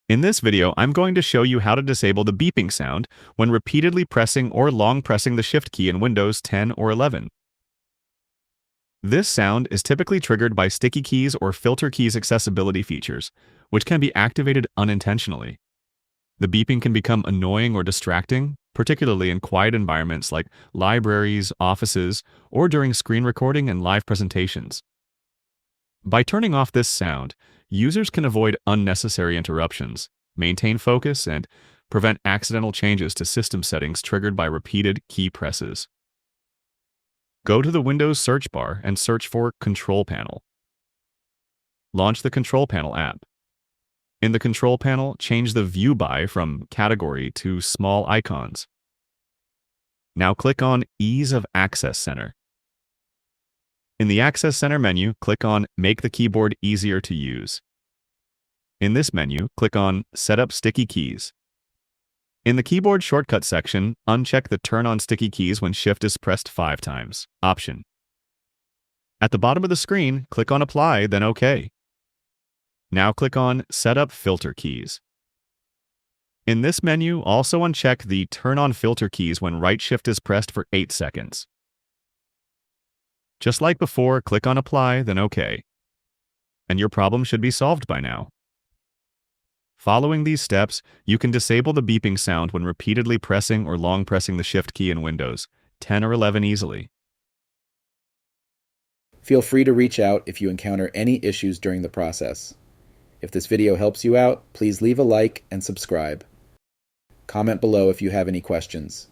In this video, I'm going to show you how to disable the beeping sound when repeatedly pressing or long pressing the Shift key in Windows 10 or 11. This sound is typically triggered by sticky keys or filter keys accessibility features, which can be activated unintentionally. The beeping can become annoying or distracting, particularly in quiet environments like libraries, offices, or during screen recording and live presentations. By turning off this sound, users can avoid unnecessary interruptions, maintain focus, and prevent accidental changes to system settings triggered by repeated key presses. Go to the Windows search bar and search for Control Panel. Launch the Control Panel app. In the Control Panel, change the View By from Category to Small Icons. Now click on Ease of Access Center. In the Access Center menu, click on Make the keyboard easier to use. In this menu, click on Set up sticky keys. In the keyboard shortcut section, uncheck the Turn on sticky keys when Shift is pressed 5 times option. At the bottom of the screen, click on Apply, then OK. Now click on Set up filter keys. In this menu, also uncheck the Turn on filter keys when right Shift is pressed for 8 seconds. Just like before, click on Apply, then OK. And your problem should be solved by now. Following these steps, you can disable the beeping sound when repeatedly pressing or long pressing the Shift key in Windows 10 or 11 easily. Feel free to reach out if you encounter any issues during the process. If this video helps you out, please leave a like and subscribe. Comment below if you have any questions.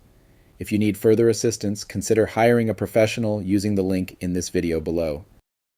If you need further assistance, consider hiring a professional using the link in this video below.